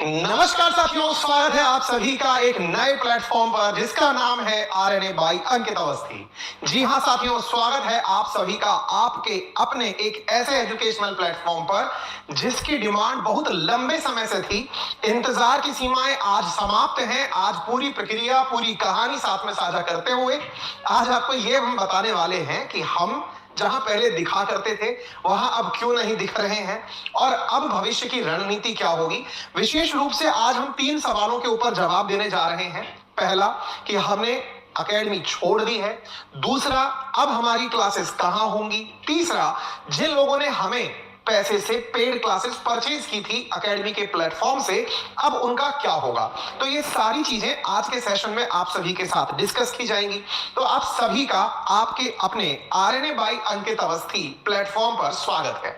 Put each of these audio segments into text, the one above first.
नमस्कार साथियों, स्वागत है आप सभी का एक नए प्लेटफॉर्म पर जिसका नाम है आरएनए बाय अंकित अवस्थी। जी हां साथियों, स्वागत है आप सभी का आपके अपने एक ऐसे एजुकेशनल प्लेटफॉर्म पर जिसकी डिमांड बहुत लंबे समय से थी। इंतजार की सीमाएं आज समाप्त हैं। आज पूरी प्रक्रिया, पूरी कहानी साथ में साझा करते हुए आज आपको ये हम बताने वाले हैं कि हम जहां पहले दिखा करते थे वहां अब क्यों नहीं दिख रहे हैं और अब भविष्य की रणनीति क्या होगी। विशेष रूप से आज हम 3 सवालों के ऊपर जवाब देने जा रहे हैं। पहला कि हमने एकेडमी छोड़ दी है। दूसरा, अब हमारी क्लासेस कहां होंगी। तीसरा, जिन लोगों ने हमें पैसे से पेड क्लासेस परचेज की थी एकेडमी के प्लेटफॉर्म से, अब उनका क्या होगा। तो ये सारी चीजें आज के सेशन में आप सभी के साथ डिस्कस की जाएंगी। तो आप सभी का आपके अपने आरएनए बाय अंकित अवस्थी प्लेटफॉर्म पर स्वागत है।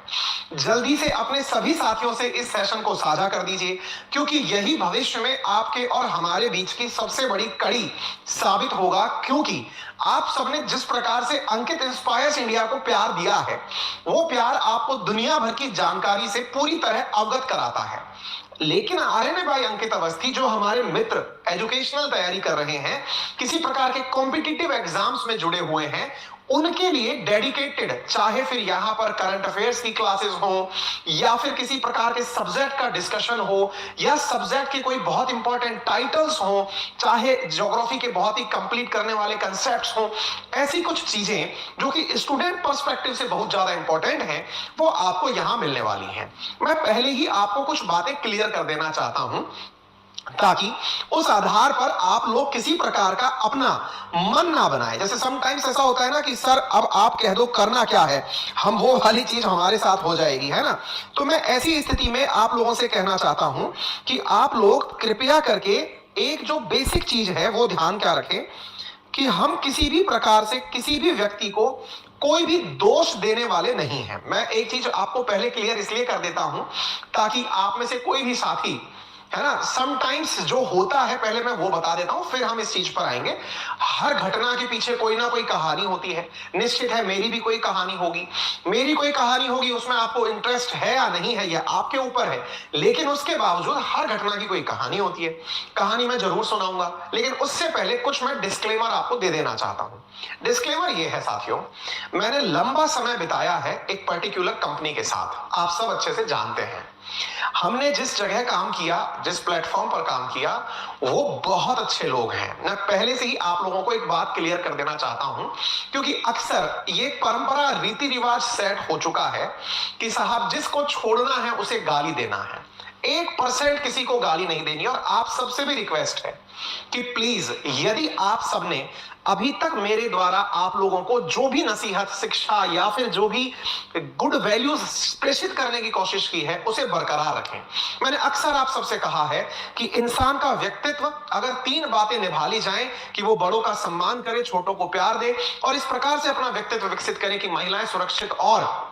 जल्दी से अपने सभी साथियों से इस सेशन को साझा कर दीजिए, क्योंकि यही भविष्य में आपके और हमारे बीच की सबसे बड़ी कड़ी साबित होगा। क्योंकि आप सबने जिस प्रकार से अंकित इंस्पायर्स इंडिया को प्यार दिया है, वो प्यार आपको दुनिया भर की जानकारी से पूरी तरह अवगत कराता है। लेकिन आरएनए बाय अंकित अवस्थी जो हमारे मित्र एजुकेशनल तैयारी कर रहे हैं, किसी प्रकार के कॉम्पिटिटिव एग्जाम्स में जुड़े हुए हैं, उनके लिए डेडिकेटेड, चाहे फिर यहां पर करंट अफेयर्स की क्लासेस हो या फिर किसी प्रकार के सब्जेक्ट का डिस्कशन हो या सब्जेक्ट के कोई बहुत इंपॉर्टेंट टाइटल्स हो, चाहे ज्योग्राफी के बहुत ही कंप्लीट करने वाले कंसेप्ट्स हो, ऐसी कुछ चीजें जो कि स्टूडेंट पर्सपेक्टिव से बहुत ज्यादा इंपॉर्टेंट हैं, वो आपको यहां मिलने वाली हैं। मैं पहले ही आपको कुछ बातें क्लियर कर देना चाहता हूं, ताकि उस आधार पर आप लोग किसी प्रकार का अपना मन ना बनाए। जैसे समटाइम्स ऐसा होता है ना कि सर अब आप कह दो करना क्या है, हम वो वाली चीज हमारे साथ हो जाएगी, है ना। तो मैं ऐसी स्थिति में आप लोगों से कहना चाहता हूं कि आप लोग कृपया करके एक जो बेसिक चीज है वो ध्यान क्या रखें कि हम किसी भी प्रकार से किसी भी व्यक्ति को कोई भी दोष देने वाले नहीं हैं। मैं एक चीज आपको पहले क्लियर इसलिए कर देता हूं ताकि आप में से कोई भी साथी, है ना, समटाइम्स जो होता है, पहले मैं वो बता देता हूं फिर हम इस चीज पर आएंगे। हर घटना के पीछे कोई ना कोई कहानी होती है। निश्चित है मेरी भी कोई कहानी होगी, मेरी कोई कहानी होगी, उसमें आपको इंटरेस्ट है या नहीं है यह आपके ऊपर है। लेकिन उसके बावजूद हर घटना की कोई कहानी होती है। कहानी मैं जरूर सुनाऊंगा, लेकिन उससे पहले कुछ मैं डिस्क्लेमर आपको दे देना चाहता हूं। डिस्क्लेमर ये है साथियों, मैंने लंबा समय बिताया है एक पर्टिकुलर कंपनी के साथ, आप सब अच्छे से जानते हैं। हमने जिस जगह काम किया, जिस प्लेटफॉर्म पर काम किया, वो बहुत अच्छे लोग हैं। मैं पहले से ही आप लोगों को एक बात क्लियर कर देना चाहता हूं, क्योंकि अक्सर ये परंपरा, रीति रिवाज सेट हो चुका है कि साहब जिसको छोड़ना है उसे गाली देना है, 1% किसी को गाली नहीं देनी। और आप सबसे भी रिक्वेस्ट है कि प्लीज, यदि आप सबने अभी तक मेरे द्वारा आप लोगों को जो भी नसीहत, शिक्षा या फिर जो भी गुड वैल्यूज प्रेषित करने की कोशिश की है, उसे बरकरार रखें। मैंने अक्सर आप सबसे कहा है कि इंसान का व्यक्तित्व अगर 3 बातें निभा ली जाएं कि वो बड़ों का सम्मान करे, छोटों को प्यार दे और इस प्रकार से अपना व्यक्तित्व विकसित करें कि महिलाएं सुरक्षित और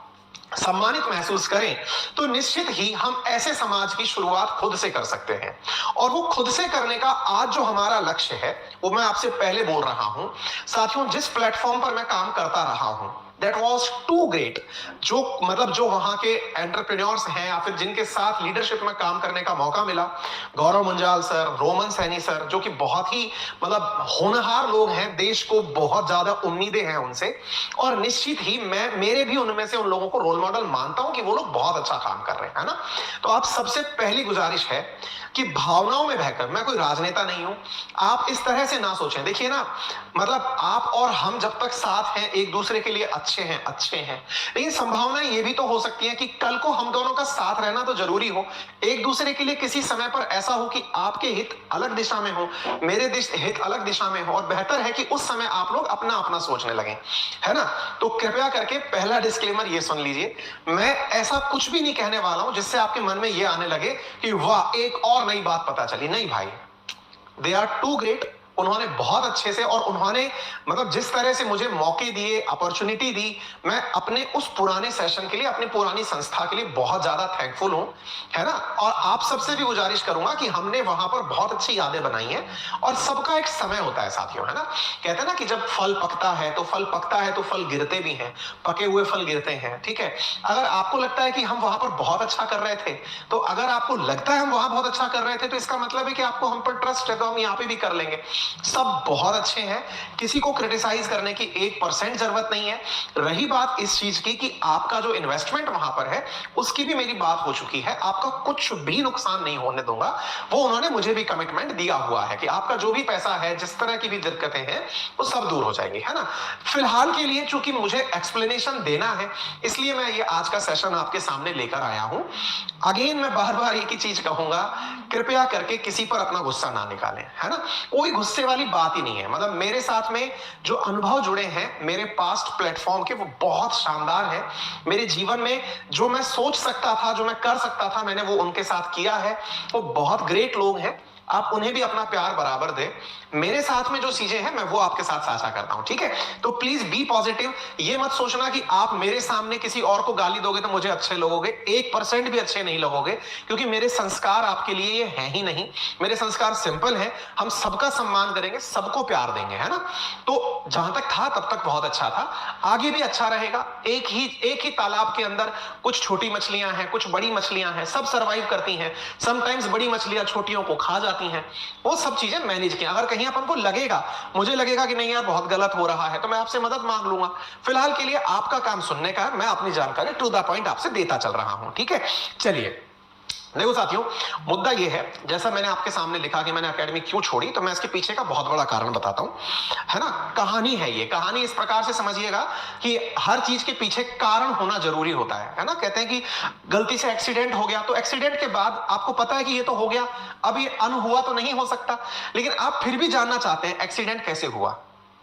सम्मानित महसूस करें, तो निश्चित ही हम ऐसे समाज की शुरुआत खुद से कर सकते हैं। और वो खुद से करने का आज जो हमारा लक्ष्य है, वो मैं आपसे पहले बोल रहा हूं साथियों, जिस प्लेटफॉर्म पर मैं काम करता रहा हूं, दैट वॉज टू ग्रेट। जो मतलब जो वहां के एंटरप्रेन्योर्स हैं या फिर जिनके साथ लीडरशिप में काम करने का मौका मिला, गौरव मुंजाल सर, रोमन सैनी सर, जो कि बहुत ही मतलब होनहार लोग हैं, देश को बहुत ज्यादा उम्मीदें हैं उनसे। और निश्चित ही मैं मेरे भी उनमें से उन लोगों को रोल मॉडल मानता हूं कि वो लोग बहुत अच्छा काम कर रहे हैं, है ना। तो आप सबसे पहली गुजारिश है कि भावनाओं में बहकर, मैं कोई राजनेता नहीं हूं, आप इस तरह से ना सोचें। देखिए ना, मतलब आप और हम जब तक साथ हैं, एक दूसरे के लिए अच्छे हैं, लेकिन संभावना ये भी तो हो सकती है कि कल को हम दोनों का साथ रहना तो जरूरी हो, एक दूसरे के लिए किसी समय पर ऐसा हो कि आपके हित अलग दिशा में हो, मेरे हित अलग दिशा में हो, और बेहतर है कि उस समय आप लोग अपना अपना सोचने लगे, है ना। तो कृपया करके पहला डिस्क्लेमर ये सुन लीजिए, मैं ऐसा कुछ भी नहीं कहने वाला हूं जिससे आपके मन में ये आने लगे कि वाह एक और नई बात पता चली। नहीं भाई, दे आर टू ग्रेट, उन्होंने बहुत अच्छे से, और उन्होंने मतलब जिस तरह से मुझे मौके दिए, अपॉर्चुनिटी दी, मैं अपने उस पुराने सेशन के लिए, अपनी पुरानी संस्था के लिए बहुत ज्यादा थैंकफुल हूं, है ना। और आप सबसे भी गुजारिश करूंगा कि हमने वहां पर बहुत अच्छी यादें बनाई हैं, और सबका एक समय होता है साथियों, है ना। कहते हैं ना कि जब फल पकता है तो फल गिरते भी हैं, पके हुए फल गिरते हैं, ठीक है। अगर आपको लगता है कि हम वहां पर बहुत अच्छा कर रहे थे, तो अगर आपको लगता है हम वहां बहुत अच्छा कर रहे थे, तो इसका मतलब है कि आपको हम पर ट्रस्ट है, तो हम यहाँ पे भी कर लेंगे। सब बहुत अच्छे हैं, किसी को क्रिटिसाइज करने की 1% जरूरत नहीं है। रही बात इस चीज की कि आपका जो इन्वेस्टमेंट वहां पर है, उसकी भी मेरी बात हो चुकी है, आपका कुछ भी नुकसान नहीं होने दूंगा। वो उन्होंने मुझे भी कमिटमेंट दिया हुआ है कि आपका जो भी पैसा है, जिस तरह की भी दिक्कतें हैं, वो सब दूर हो जाएंगी, है ना। फिलहाल के लिए चूंकि मुझे एक्सप्लेनेशन देना है, इसलिए मैं ये आज का सेशन आपके सामने लेकर आया हूं। अगेन मैं बार बार एक ही चीज कहूंगा, कृपया करके किसी पर अपना गुस्सा ना निकालें, है ना। कोई गुस्से वाली बात ही नहीं है। मतलब मेरे साथ में जो अनुभव जुड़े हैं मेरे पास्ट प्लेटफॉर्म के, वो बहुत शानदार है। मेरे जीवन में जो मैं सोच सकता था, जो मैं कर सकता था, मैंने वो उनके साथ किया है। वो बहुत ग्रेट लोग हैं, आप उन्हें भी अपना प्यार बराबर दें। मेरे साथ में जो चीजें हैं मैं वो आपके साथ साझा करता हूं, ठीक है। तो प्लीज बी पॉजिटिव। ये मत सोचना कि आप मेरे सामने किसी और को गाली दोगे तो मुझे अच्छे लगोगे, 1% भी अच्छे नहीं लगोगे, क्योंकि मेरे संस्कार आपके लिए ये है ही नहीं। मेरे संस्कार सिंपल है, हम सबका सम्मान करेंगे, सबको प्यार देंगे, है ना। तो जहां तक था तब तक बहुत अच्छा था, आगे भी अच्छा रहेगा। एक ही तालाब के अंदर कुछ छोटी मछलियां हैं, कुछ बड़ी मछलियां हैं, सब सर्वाइव करती हैं। समटाइम्स बड़ी मछलियां छोटियों को खा जाती हैं। वो सब चीजें मैनेज किया। अगर कहीं अपन को लगेगा, मुझे लगेगा कि नहीं यार बहुत गलत हो रहा है, तो मैं आपसे मदद मांग लूंगा। फिलहाल के लिए आपका काम सुनने का है, मैं अपनी जानकारी टू द पॉइंट आपसे देता चल रहा हूं, ठीक है। चलिए देखो साथियों, मुद्दा यह है, जैसा मैंने आपके सामने लिखा कि मैंने एकेडमी क्यों छोड़ी, तो मैं इसके पीछे का बहुत बड़ा कारण बताता हूं, है ना। कहानी है ये, कहानी इस प्रकार से समझिएगा कि हर चीज के पीछे कारण होना जरूरी होता है ना। कहते हैं कि गलती से एक्सीडेंट हो गया, तो एक्सीडेंट के बाद आपको पता है कि ये तो हो गया, अब ये हुआ तो नहीं हो सकता, लेकिन आप फिर भी जानना चाहते हैं एक्सीडेंट कैसे हुआ,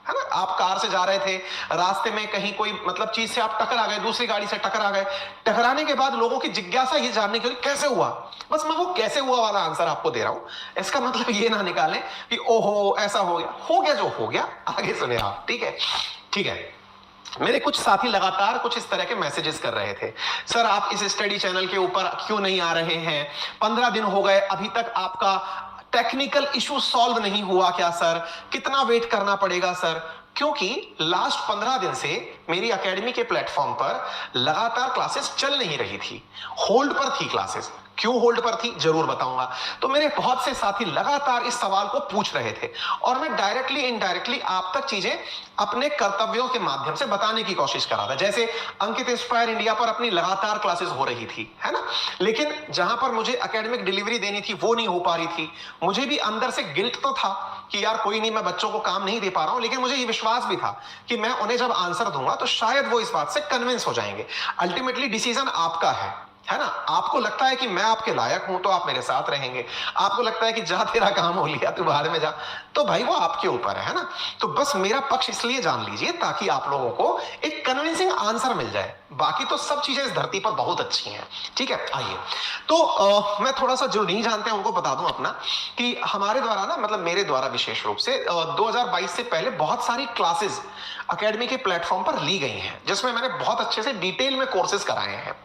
है ना। आप कार से जा रहे थे, रास्ते में कहीं कोई मतलब चीज से आप टकरा गए, दूसरी गाड़ी से टकरा गए। टकराने के बाद लोगों की जिज्ञासा ये जानने के लिए कैसे हुआ, बस मैं वो कैसे हुआ वाला आंसर आपको दे रहा हूं। इसका मतलब ये ना निकालें कि ओहो ऐसा हो गया जो हो गया। आगे सुने आप, ठीक है, ठीक है। मेरे कुछ साथी लगातार कुछ इस तरह के मैसेजेस कर रहे थे, सर आप इस स्टडी चैनल के ऊपर क्यों नहीं आ रहे हैं, 15 दिन हो गए अभी तक आपका टेक्निकल इशू सॉल्व नहीं हुआ क्या सर, कितना वेट करना पड़ेगा सर। क्योंकि लास्ट 15 दिन से मेरी एकेडमी के प्लेटफॉर्म पर लगातार क्लासेस चल नहीं रही थी, होल्ड पर थी क्लासेस। क्यों होल्ड पर थी जरूर बताऊंगा। तो मेरे बहुत से साथी लगातार इस सवाल को पूछ रहे थे, और मैं डायरेक्टली इनडायरेक्टली आप तक चीजें अपने कर्तव्यों के माध्यम से बताने की कोशिश कर रहा था। जैसे अंकित इंस्पायर इंडिया पर अपनी लगातार क्लासेस हो रही थी, है ना, लेकिन जहां पर मुझे एकेडमिक डिलीवरी देनी थी वो नहीं हो पा रही थी। मुझे भी अंदर से गिल्ट तो था कि यार कोई नहीं, मैं बच्चों को काम नहीं दे पा रहा हूं, लेकिन मुझे ये विश्वास भी था कि मैं उन्हें जब आंसर दूंगा तो शायद वो इस बात से कन्विंस हो जाएंगे। अल्टीमेटली डिसीजन आपका है ना। आपको लगता है कि मैं आपके लायक हूं तो आप मेरे साथ रहेंगे, आपको लगता है कि जा तेरा काम हो लिया तू बाहर में जा, तो भाई वो आपके ऊपर है ना। तो बस मेरा पक्ष इसलिए जान लीजिए ताकि आप लोगों को एक कन्विंसिंग आंसर मिल जाए। बाकी तो सब चीजें इस धरती पर बहुत अच्छी हैं, ठीक है। आइए तो मैं थोड़ा सा जो नहीं जानते हैं उनको बता दूं अपना, कि हमारे द्वारा ना, मतलब मेरे द्वारा विशेष रूप से 2022 से पहले बहुत सारी क्लासेस एकेडमी के प्लेटफॉर्म पर ली गई हैं, जिसमें मैंने बहुत अच्छे से डिटेल में कोर्सेज कराए हैं।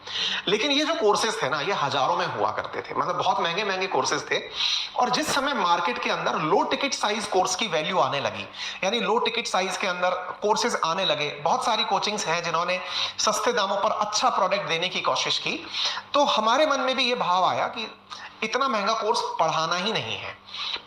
लेकिन ये जो कोर्सेज थे ना, ये हजारों में हुआ करते थे, मतलब बहुत महंगे महंगे कोर्सेज थे। और जिस समय मार्केट के अंदर लो टिकट साइज कोर्स की वैल्यू आने लगी, यानी लो टिकट साइज के अंदर कोर्सेज आने लगे, बहुत सारी कोचिंग्स हैं जिन्होंने सस्ते दामों पर अच्छा प्रोडक्ट देने की कोशिश की, तो हमारे मन में भी ये भाव आया कि इतना महंगा कोर्स पढ़ाना ही नहीं है,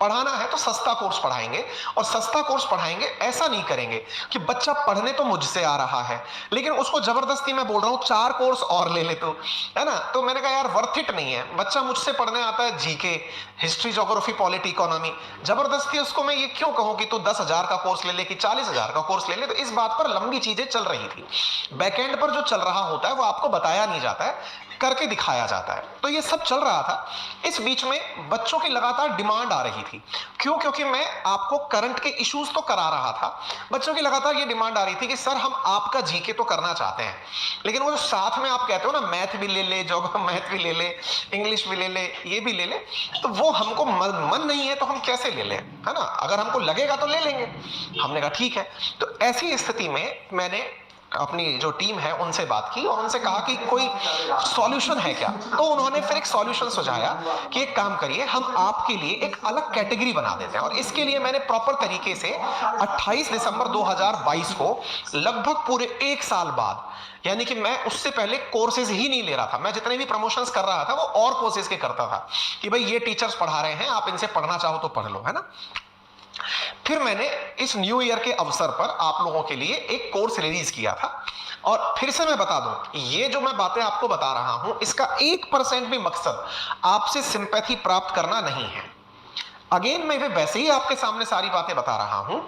पढ़ाना है तो सस्ता कोर्स पढ़ाएंगे। और सस्ता कोर्स पढ़ाएंगे ऐसा नहीं करेंगे कि बच्चा पढ़ने तो मुझसे आ रहा है, लेकिन उसको जबरदस्ती मैं बोल रहा हूं 4 कोर्स और ले ले, तो है ना। तो मैंने कहा यार वर्थ इट नहीं है। बच्चा मुझसे पढ़ने आता है GK, history, geography, polity, economy, जबरदस्ती उसको मैं ये क्यों कहूं कि तू 10,000 का कोर्स ले ले कि 40,000 का कोर्स ले ले। तो इस बात पर लंबी चीजें चल रही थी। बैकएंड पर जो चल रहा होता है वो आपको बताया नहीं जाता है, करके दिखाया जाता है। तो ये सब चल रहा था। इस बीच में बच्चों की लगातार डिमांड आ रही थी। क्यों? क्योंकि मैं आपको करंट के इश्यूज तो करा रहा था। बच्चों की लगातार ये डिमांड आ रही थी कि सर हम आपका जीके तो करना चाहते हैं, लेकिन वो जो साथ में आप कहते हो ना मैथ भी ले ले, ज्योग्राफी मैथ भी ले ले, इंग्लिश भी ले ले, ये भी ले ले, तो वो हमको मन नहीं है, तो हम कैसे ले लें, है ना? अगर हमको लगेगा तो ले लेंगे। हमने कहा ठीक है। तो ऐसी स्थिति में मैंने अपनी जो टीम है उनसे बात की और उनसे कहा कि कोई सॉल्यूशन है क्या? तो उन्होंने फिर एक सॉल्यूशन सुझाया कि एक काम करिए, हम आपके लिए एक अलग कैटेगरी बना देते हैं। और इसके लिए मैंने प्रॉपर तरीके से 28 दिसंबर 2022 को लगभग पूरे 1 साल बाद, यानी कि मैं उससे पहले कोर्सेज ही नहीं ले रहा था, मैं जितने भी प्रमोशंस कर रहा था वो और कोर्सेज के करता था कि भाई ये टीचर्स पढ़ा रहे हैं, आप इनसे पढ़ना चाहो तो पढ़ लो, है ना? फिर मैंने इस न्यू ईयर के अवसर पर आप लोगों के लिए एक कोर्स रिलीज किया था। और फिर से मैं बता दूं, ये जो मैं बातें आपको बता रहा हूं, इसका 1% भी मकसद आपसे सिंपैथी प्राप्त करना नहीं है। अगेन मैं वैसे ही आपके सामने सारी बातें बता रहा हूं।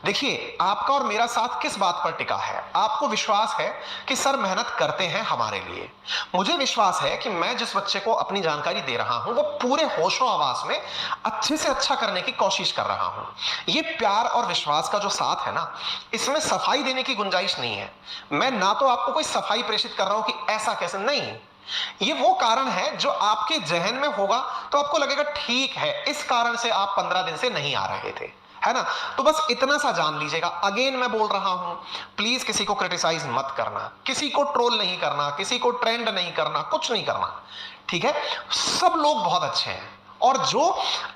देखिए, आपका और मेरा साथ किस बात पर टिका है? आपको विश्वास है कि सर मेहनत करते हैं हमारे लिए। मुझे विश्वास है कि मैं जिस बच्चे को अपनी जानकारी दे रहा हूं वो पूरे होशो हवास में अच्छे से अच्छा करने की कोशिश कर रहा हूं। ये प्यार और विश्वास का जो साथ है ना, इसमें सफाई देने की गुंजाइश नहीं है। मैं ना तो आपको कोई सफाई प्रेषित कर रहा हूं कि ऐसा कैसे, नहीं। ये वो कारण है जो आपके जहन में होगा तो आपको लगेगा ठीक है, इस कारण से आप 15 दिन से नहीं आ रहे थे, है ना? तो बस इतना सा जान लीजिएगा। अगेन मैं बोल रहा हूं, प्लीज किसी को क्रिटिसाइज मत करना, किसी को ट्रोल नहीं करना, किसी को ट्रेंड नहीं करना, कुछ नहीं करना, ठीक है? सब लोग बहुत अच्छे हैं। और जो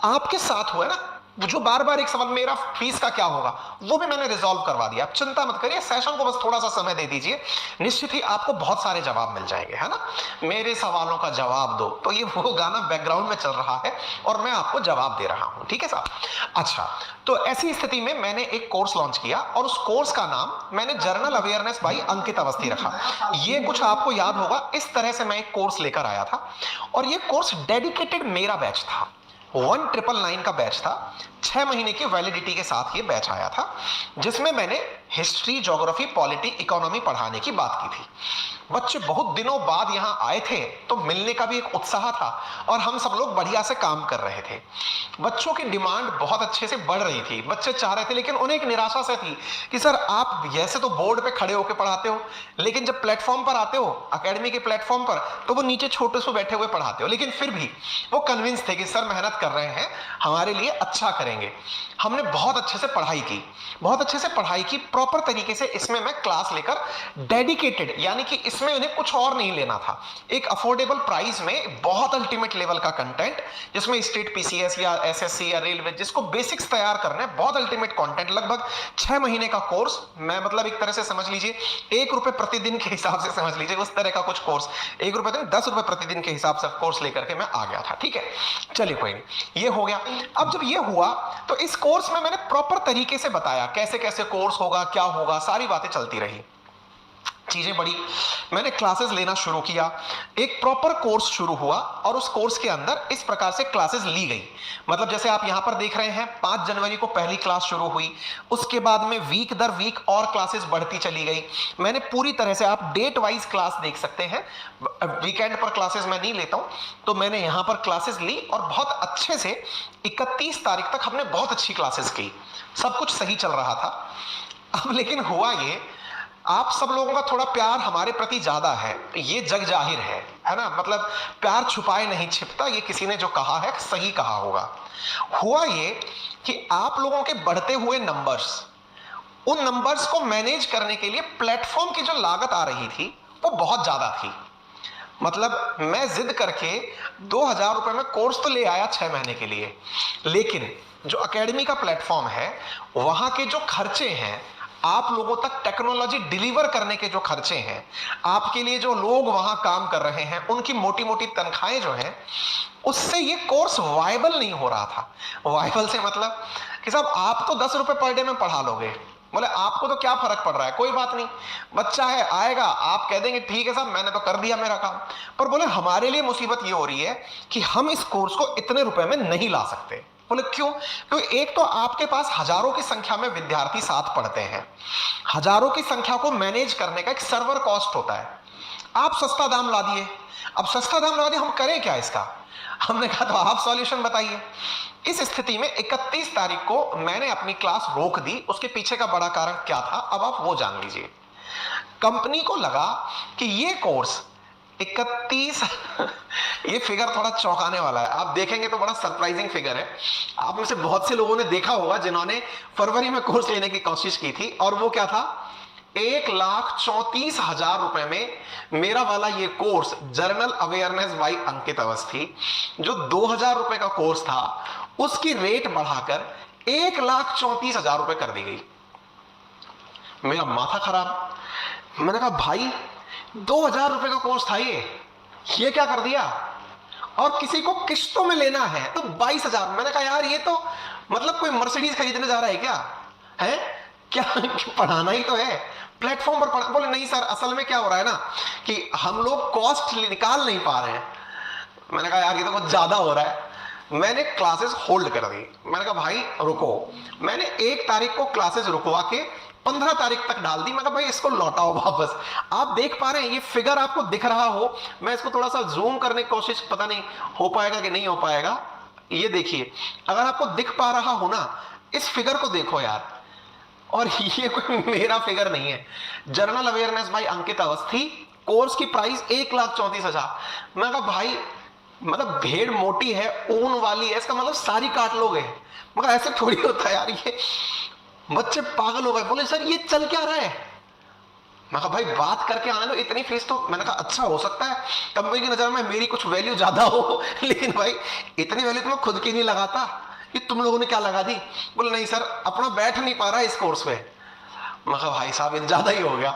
आपके साथ हुआ है ना, जो बार बार एक सवाल, मेरा फीस का क्या होगा, वो भी मैंने रिजॉल्व करवा दिया। आप चिंता मत करिए, सेशन को बस थोड़ा सा समय दे दीजिए, निश्चित ही आपको बहुत सारे जवाब मिल जाएंगे, है ना? मेरे सवालों का जवाब दो, तो ये वो गाना बैकग्राउंड में चल रहा है और मैं आपको जवाब दे रहा हूं, ठीक है साहब? अच्छा, तो ऐसी स्थिति में मैंने एक कोर्स लॉन्च किया और उस कोर्स का नाम मैंने जर्नल अवेयरनेस बाई अंकित अवस्थी रखा। ये कुछ आपको याद होगा, इस तरह से मैं एक कोर्स लेकर आया था और ये कोर्स डेडिकेटेड मेरा बैच था। 1999 का बैच था। 6 महीने की वैलिडिटी के साथ ये बैच आया था, जिसमें मैंने हिस्ट्री, ज्योग्राफी, पॉलिटी, इकोनॉमी पढ़ाने की बात की थी। बच्चे बहुत दिनों बाद यहाँ आए थे तो मिलने का भी एक उत्साह था और हम सब लोग बढ़िया से काम कर रहे थे। बच्चों की डिमांड बहुत अच्छे से बढ़ रही थी, बच्चे चाह रहे थे, लेकिन उन्हें एक निराशा से थी कि सर आप जैसे तो बोर्ड पे खड़े होकर पढ़ाते हो, लेकिन जब प्लेटफॉर्म पर आते हो, अकेडमी के प्लेटफॉर्म पर, तो वो नीचे छोटे से बैठे हुए पढ़ाते हो। लेकिन फिर भी वो कन्विंस थे कि सर मेहनत कर रहे हैं, हमारे लिए अच्छा करेंगे। हमने बहुत अच्छे से पढ़ाई की, बहुत अच्छे से पढ़ाई की, प्रॉपर तरीके से इसमें मैं क्लास लेकर डेडिकेटेड, यानी कि इसमें उन्हें कुछ और नहीं लेना था, एक अफोर्डेबल प्राइस में बहुत अल्टीमेट लेवल का कंटेंट, जिसमें स्टेट पीसीएस या एसएससी या रेलवे जिसको बेसिक्स तैयार करने, बहुत अल्टीमेट कंटेंट। लगभग 6 महीने का कोर्स, मैं मतलब एक तरह से समझ लीजिए 1 रुपए प्रतिदिन के हिसाब से समझ लीजिए, उस तरह का कुछ कोर्स, 1 रुपए नहीं 10 रुपए प्रतिदिन के हिसाब से कोर्स लेकर के मैं आ गया था, ठीक है? चलिए कोई नहीं, ये हो गया। अब जब ये हुआ तो इस कोर्स में मैंने प्रॉपर तरीके से बताया कैसे कैसे कोर्स होगा, क्या होगा, सारी बातें चलती रही, चीजें बड़ी, मैंने क्लासेस लेना शुरू किया, एक प्रॉपर कोर्स शुरू हुआ और उस कोर्स के अंदर इस प्रकार से क्लासेस ली गई। मतलब जैसे आप यहां पर देख रहे हैं, 5 जनवरी को पहली क्लास शुरू हुई, उसके बाद में वीक दर वीक और क्लासेस बढ़ती चली गई। मैंने पूरी तरह से, आप डेट वाइज क्लास देख सकते हैं, वीकेंड पर क्लासेस मैं नहीं लेता हूं, तो मैंने यहां पर क्लासेस ली और बहुत अच्छे से 31 तारीख तक हमने बहुत अच्छी क्लासेस की, सब कुछ सही चल रहा था। अब लेकिन हुआ ये, आप सब लोगों का थोड़ा प्यार हमारे प्रति ज्यादा है, ये जग जाहिर है ना? मतलब प्यार छुपाए नहीं छिपता, ये किसी ने जो कहा है सही कहा होगा। हुआ ये कि आप लोगों के बढ़ते हुए नंबर्स, उन नंबर्स को मैनेज करने के लिए प्लेटफॉर्म की जो लागत आ रही थी वो बहुत ज्यादा थी। मतलब मैं जिद करके 2000 रुपए में कोर्स तो ले आया 6 महीने के लिए, लेकिन जो एकेडमी का प्लेटफॉर्म है वहां के जो खर्चे हैं, आप लोगों तक टेक्नोलॉजी डिलीवर करने के जो खर्चे हैं, आपके लिए जो लोग वहां काम कर रहे हैं, उनकी मोटी मोटी तनख्वाहें जो हैं, उससे ये कोर्स वायबल नहीं हो रहा था। वायबल से मतलब कि साहब आप तो 10 रुपए पर डे में पढ़ा लोगे, बोले आपको तो क्या फर्क पड़ रहा है, कोई बात नहीं, बच्चा है आएगा, आप कह देंगे ठीक है साहब मैंने तो कर दिया मेरा काम। पर बोले हमारे लिए मुसीबत ये हो रही है कि हम इस कोर्स को इतने रुपए में नहीं ला सकते। बोले क्यों? तो एक तो आपके पास हजारों की संख्या में विद्यार्थी साथ पढ़ते हैं, हजारों की संख्या को मैनेज करने का एक सर्वर कॉस्ट होता है। आप सस्ता दाम ला दिए। अब सस्ता दाम लगा दिए, हम करें क्या इसका? हमने कहा तो आप सॉल्यूशन बताइए। इस स्थिति में 31 तारीख को मैंने अपनी क्लास रोक दी। उसके पीछे का बड़ा कारण क्या था, अब आप वो जान लीजिए। कंपनी को लगा कि ये कोर्स 31 ये फिगर थोड़ा चौंकाने वाला है, आप देखेंगे तो बड़ा सरप्राइजिंग फिगर है। आप में से बहुत से लोगों ने देखा होगा जिन्होंने फरवरी में कोर्स लेने की कोशिश की थी, और वो क्या था, 1,34,000 रुपए में मेरा वाला ये कोर्स जर्नल अवेयरनेस बाय अंकित अवस्थी, जो 2,000 रुपए का कोर्स था, उसकी रेट बढ़ाकर 1,34,000 रुपए कर दी गई। मेरा माथा खराब। मैंने कहा भाई 2,000 रुपए का कोर्स था ये क्या कर दिया, और किसी को किश्तों में लेना है तो 22,000। मैंने कहा यार ये तो मतलब कोई मर्सिडीज खरीदने जा रहा है क्या, है क्या? पढ़ाना ही तो है, प्लेटफॉर्म पर पढ़ा। बोले नहीं सर, असल में क्या हो रहा है ना कि हम लोग कॉस्ट निकाल नहीं पा रहे हैं। मैंने कहा यार ये तो कुछ ज्यादा हो रहा है। मैंने क्लासेस होल्ड कर दी। मैंने कहा भाई रुको। मैंने 1 तारीख को क्लासेस रुकवा के 15 तारीख तक डाल दी। मैं कहा भाई इसको लौटाओ वापस। आप देख पा रहे हैं, ये फिगर आपको दिख रहा हो, मैं इसको थोड़ा सा जूम करने की कोशिश, पता नहीं हो पाएगा कि नहीं हो पाएगा। ये देखिए, अगर आपको दिख पा रहा हो ना, इस फिगर को देखो यार। और ये कोई मेरा फिगर नहीं है, journal awareness by Ankit Awasthi, course की प्राइस 1,34,000। मैं कहा भाई मतलब भेड़ मोटी है, ऊन वाली है, इसका मतलब सारी काट लोगे। मगर ऐसे थोड़ी होता है यार, ये बच्चे पागल हो गए। बोले सर ये चल क्या रहा है? मैं कहा भाई बात करके आने दो, इतनी फीस तो। मैंने कहा अच्छा हो सकता है कंपनी की नजर में मेरी कुछ वैल्यू ज्यादा हो, लेकिन भाई इतनी वैल्यू तो मैं खुद की नहीं लगाता, ये तुम लोगों ने क्या लगा दी? बोले नहीं सर अपना बैठ नहीं पा रहा इस कोर्स पे। मैं कहा भाई साहब ये ज्यादा ही हो गया।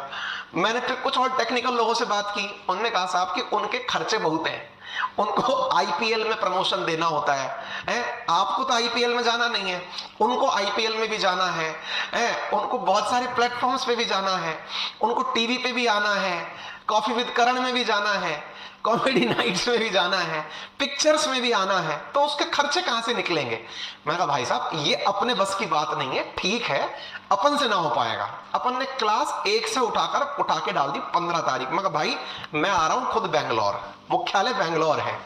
मैंने फिर कुछ और टेक्निकल लोगों से बात की, उन्होंने कहा साहब कि उनके खर्चे बहुत हैं, उनको आईपीएल में प्रमोशन देना होता है? आपको तो आईपीएल में जाना नहीं है, उनको आईपीएल में भी जाना है, उनको बहुत सारे प्लेटफॉर्म्स पे भी जाना है, उनको टीवी पे भी आना है, कॉफी विद करण में भी जाना है, कॉमेडी नाइट्स में भी जाना है, पिक्चर्स में भी आना है, तो उसके खर्चे कहां से निकलेंगे? मैं कहा भाई साहब ये अपने बस की बात नहीं है, ठीक है अपन से ना हो पाएगा। अपन ने क्लास 1 से उठा के डाल दी 15 तारीख। मैं कहा भाई मैं आ रहा हूं खुद बैंगलोर, मुख्यालय बैंगलोर है।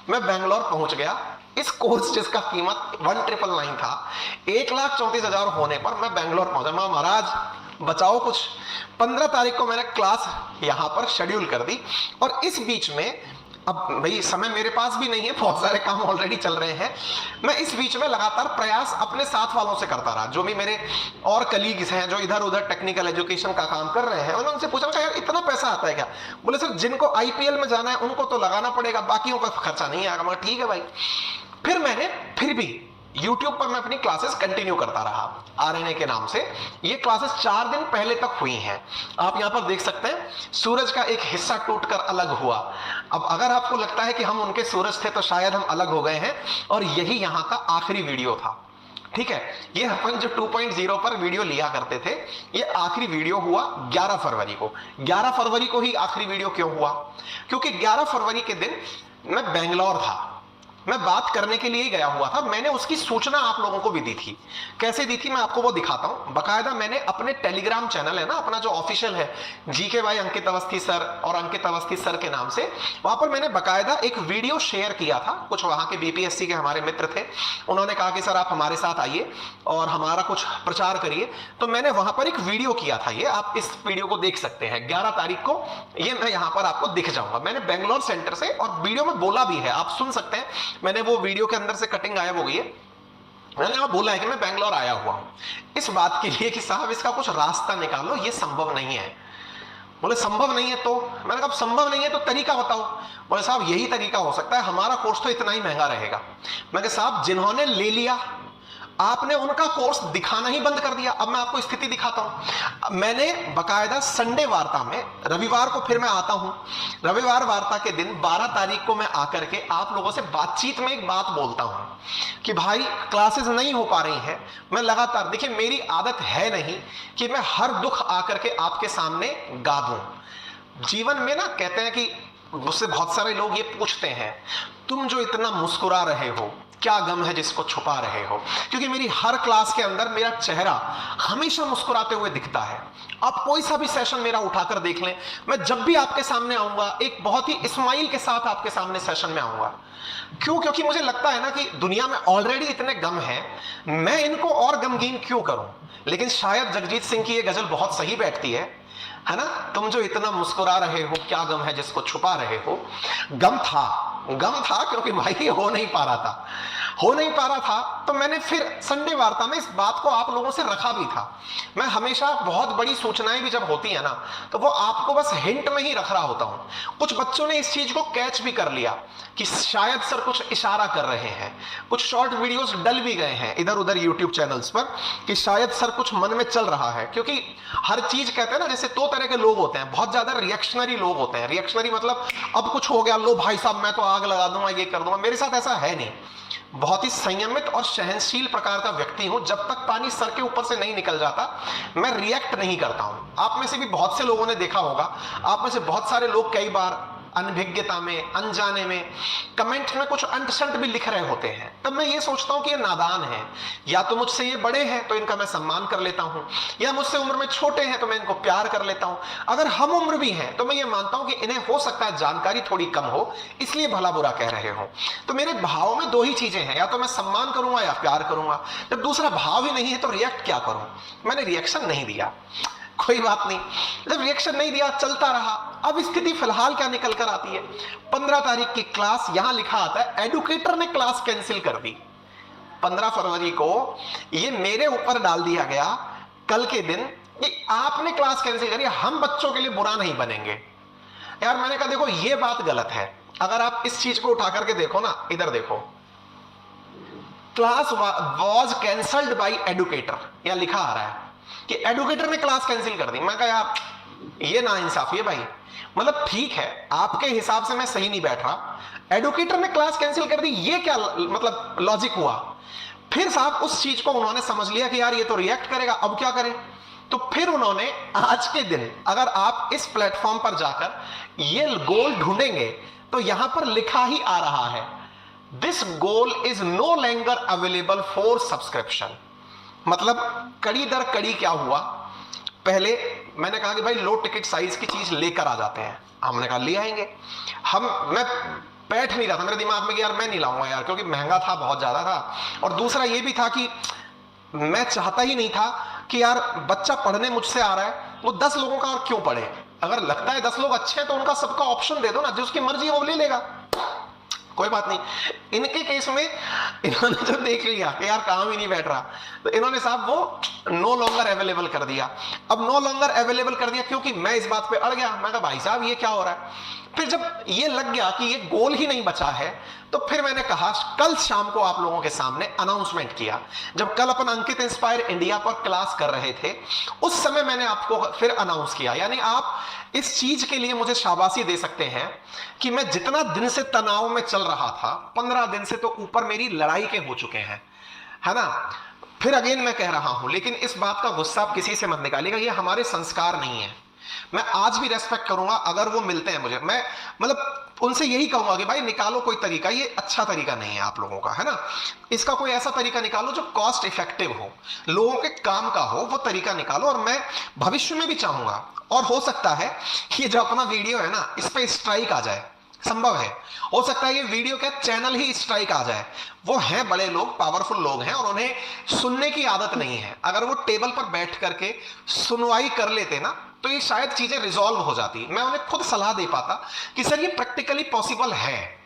मैं बैंगलोर पहुंच गया। इस कोर्स जिसका कीमत 1,999 था, 1,34,000 होने पर मैं बैंगलोर पहुंचा। मैं महाराज बचाओ कुछ। 15 तारीख को मैंने क्लास यहां पर शेड्यूल कर दी, और इस बीच में अब भाई समय मेरे पास भी नहीं है, बहुत सारे काम ऑलरेडी चल रहे हैं। मैं इस बीच में लगातार प्रयास अपने साथ वालों से करता रहा, जो भी मेरे और कलीग्स हैं जो इधर उधर टेक्निकल एजुकेशन का काम कर रहे हैं। मैंने उनसे पूछा यार इतना पैसा आता है क्या? बोले सर जिनको आईपीएल में जाना है उनको तो लगाना पड़ेगा, बाकियों का खर्चा नहीं आएगा। मैं ठीक है भाई। फिर मैंने फिर भी YouTube पर मैं अपनी क्लासेस कंटिन्यू करता रहा आरएनए के नाम से। ये क्लासेस 4 दिन पहले तक हुई हैं। आप यहां पर देख सकते हैं सूरज का एक हिस्सा टूटकर अलग हुआ। अब अगर आपको लगता है कि हम उनके सूरज थे तो शायद हम अलग हो गए हैं, और यही यहां का आखिरी वीडियो था। ठीक है, ये अपन जो 2.0 पर वीडियो लिया करते थे, ये आखिरी वीडियो हुआ 11 फरवरी को। 11 फरवरी को ही आखिरी वीडियो क्यों हुआ? क्योंकि 11 फरवरी के दिन मैं बेंगलोर था, मैं बात करने के लिए गया हुआ था। मैंने उसकी सूचना आप लोगों को भी दी थी। कैसे दी थी मैं आपको वो दिखाता हूं। बकायदा मैंने अपने टेलीग्राम चैनल है ना अपना जो ऑफिशियल है, GK by Ankit Awasthi sir और अंकित अवस्थी सर के नाम से, वहां पर मैंने बकायदा एक वीडियो शेयर किया था। कुछ वहां के बीपीएससी के हमारे मित्र थे, उन्होंने कहा कि सर आप हमारे साथ आइए और हमारा कुछ प्रचार करिए। तो मैंने वहां पर एक वीडियो किया था, ये आप इस वीडियो को देख सकते हैं। 11 तारीख को ये मैं यहां पर आपको दिख जाऊंगा। मैंने बेंगलोर सेंटर से, और वीडियो में बोला भी है, आप सुन सकते हैं। मैंने वो वीडियो के अंदर से कटिंग गायब हो गई है। मैंने वहां बोला है कि मैं बेंगलोर आया हुआ हूं इस बात के लिए कि साहब इसका कुछ रास्ता निकालो, ये संभव नहीं है। बोले संभव नहीं है तो? मैंने कहा संभव नहीं है तो तरीका बताओ। बोले साहब यही तरीका हो सकता है, हमारा कोर्स तो इतना ही महंगा रहेगा। मैं कहा साहब जिन्होंने ले लिया आपने उनका कोर्स दिखाना ही बंद कर दिया। अब मैं आपको स्थिति दिखाता हूं। मैंने बकायदा संडे वार्ता में, रविवार को फिर मैं आता हूं, रविवार वार्ता के दिन 12 तारीख को मैं आकर के आप लोगों से बातचीत में एक बात बोलता हूं कि भाई क्लासेस नहीं हो पा रही हैं। मैं लगातार, देखिए मेरी आदत है नहीं कि मैं हर दुख आकर के आपके सामने गा दूं। जीवन में ना कहते हैं कि मुझसे बहुत सारे लोग ये पूछते हैं तुम जो इतना मुस्कुरा रहे हो, क्या गम है जिसको छुपा रहे हो। क्योंकि मेरी हर क्लास के अंदर मेरा चेहरा हमेशा मुस्कुराते हुए दिखता है। आप कोई सा भी सेशन मेरा उठाकर देख लें, मैं जब भी आपके सामने आऊंगा एक बहुत ही स्माइल के साथ आपके सामने सेशन में आऊंगा। क्यों? क्योंकि मुझे लगता है ना कि दुनिया में ऑलरेडी इतने गम हैं, मैं इनको और गमगीन क्यों करूं। लेकिन शायद जगजीत सिंह की ये गजल बहुत सही बैठती है ना। तुम जो इतना मुस्कुरा रहे हो, क्या गम है जिसको छुपा रहे हो। गम था क्योंकि भाई हो नहीं पा रहा था। तो मैंने फिर संडे वार्ता में इस बात को आप लोगों से रखा भी था। मैं हमेशा बहुत बड़ी सूचनाएं भी जब होती है ना, तो वो आपको बस हिंट में ही रख रहा होता हूं। कुछ बच्चों ने इस चीज को कैच भी कर लिया कि शायद सर कुछ इशारा कर रहे हैं। कुछ शॉर्ट वीडियोस डल भी गए हैं इधर उधर यूट्यूब चैनल्स पर कि शायद सर कुछ मन में चल रहा है। क्योंकि हर चीज कहते हैं ना, जैसे दो तरह के लोग होते हैं। बहुत ज्यादा रिएक्शनरी लोग होते हैं। रिएक्शनरी मतलब अब कुछ हो गया, लो भाई साहब मैं तो आग लगा दूंगा, ये कर दूंगा। मेरे साथ ऐसा है नहीं। बहुत ही संयमित और सहनशील प्रकार का व्यक्ति हूं। जब तक पानी सर के ऊपर से नहीं निकल जाता मैं रिएक्ट नहीं करता हूं। आप में से भी बहुत से लोगों ने देखा होगा, आप में से बहुत सारे लोग कई बार अनभिज्ञता में, अनजाने में कमेंट में कुछ अंतशंत भी लिख रहे होते हैं। तब मैं ये सोचता हूं कि ये नादान है। या तो मुझसे ये बड़े हैं तो इनका मैं सम्मान कर लेता हूं, या मुझसे उम्र में छोटे हैं तो मैं इनको प्यार कर लेता हूं। अगर हम उम्र भी हैं तो मैं ये मानता हूं कि इन्हें हो सकता है जानकारी थोड़ी कम हो, इसलिए भला बुरा कह रहे हो। तो मेरे भाव में दो ही चीजें हैं, या तो मैं सम्मान करूंगा या प्यार करूंगा। जब दूसरा भाव ही नहीं है तो रिएक्ट क्या करूं। मैंने रिएक्शन नहीं दिया, कोई बात नहीं। जब रिएक्शन नहीं दिया, चलता रहा। अब स्थिति फिलहाल क्या निकल कर आती है, 15 तारीख की क्लास, यहां लिखा आता है एडुकेटर ने क्लास कैंसिल कर दी। 15 फरवरी को ये मेरे ऊपर डाल दिया गया कल के दिन कि आपने क्लास कैंसिल करी, हम बच्चों के लिए बुरा नहीं बनेंगे। यार मैंने कहा देखो ये बात गलत है। अगर आप इस चीज को उठा करके देखो ना, इधर देखो, class was cancelled by educator, यहां लिखा आ रहा है कि एडुकेटर ने क्लास कैंसिल कर दी। मैं कहा यार ये नाइंसाफी है भाई। मतलब ठीक है, आपके हिसाब से मैं सही नहीं बैठ रहा, एडुकेटर ने क्लास कैंसिल कर दी, ये क्या मतलब लॉजिक हुआ। फिर साहब उस चीज को उन्होंने समझ लिया कि यार ये तो रिएक्ट करेगा, अब क्या करें। तो फिर उन्होंने आज के दिन, अगर आप इस प्लेटफॉर्म पर जाकर ये गोल ढूंढेंगे तो यहां पर लिखा ही आ रहा है, this goal is no longer available for subscription. मतलब कड़ी दर कड़ी क्या हुआ, पहले मैंने कहा कि भाई लो टिकट साइज की चीज लेकर आ जाते हैं। हमने कहा ले आएंगे। मैं बैठ नहीं रहा था मेरे दिमाग में कि यार मैं नहीं लाऊंगा यार, क्योंकि महंगा था, बहुत ज्यादा था। और दूसरा ये भी था कि मैं चाहता ही नहीं था कि यार बच्चा पढ़ने मुझसे आ रहा है, वो 10 लोगों का और क्यों पढ़े। अगर लगता है 10 लोग अच्छे हैं तो उनका सबका ऑप्शन दे दो ना, जो उसकी मर्जी है वो ले लेगा, कोई बात नहीं। इनके केस में इन्होंने जो देख लिया कि यार काम ही नहीं बैठ रहा, तो इन्होंने साहब वो नो लॉन्गर अवेलेबल कर दिया। अब नो लॉन्गर अवेलेबल कर दिया क्योंकि मैं इस बात पे अड़ गया। मैं कहा भाई साहब ये क्या हो रहा है। फिर जब ये लग गया कि ये गोल ही नहीं बचा है, तो फिर मैंने कहा कल शाम को आप लोगों के सामने अनाउंसमेंट किया। जब कल अपन अंकित इंस्पायर इंडिया पर क्लास कर रहे थे, उस समय मैंने आपको फिर अनाउंस किया। यानी आप इस चीज के लिए मुझे शाबाशी दे सकते हैं कि मैं जितना दिन से तनाव में चल रहा था, 15 दिन से तो ऊपर मेरी लड़ाई के हो चुके हैं, है ना। फिर अगेन मैं कह रहा हूं, लेकिन इस बात का गुस्सा आप किसी से मत निकालिएगा, ये हमारे संस्कार नहीं है। मैं आज भी रेस्पेक्ट करूंगा अगर वो मिलते हैं मुझे, मैं मतलब उनसे यही कहूंगा कि भाई निकालो कोई तरीका, ये अच्छा तरीका नहीं है आप लोगों का, है ना। इसका कोई ऐसा तरीका निकालो जो कॉस्ट इफेक्टिव हो, लोगों के काम का हो, वो तरीका निकालो। और मैं भविष्य में भी चाहूंगा, और हो सकता है कि जो अपना वीडियो है ना, इस पे स्ट्राइक आ जाए, संभव है। हो सकता है ये वीडियो का चैनल ही स्ट्राइक आ जाए। वो हैं बड़े लोग, पावरफुल लोग हैं, और उन्हें सुनने की आदत नहीं है। अगर वो टेबल पर बैठ करके सुनवाई कर लेते ना, तो ये शायद चीजें रिजॉल्व हो जाती। मैं उन्हें खुद सलाह दे पाता कि सर ये प्रैक्टिकली पॉसिबल है।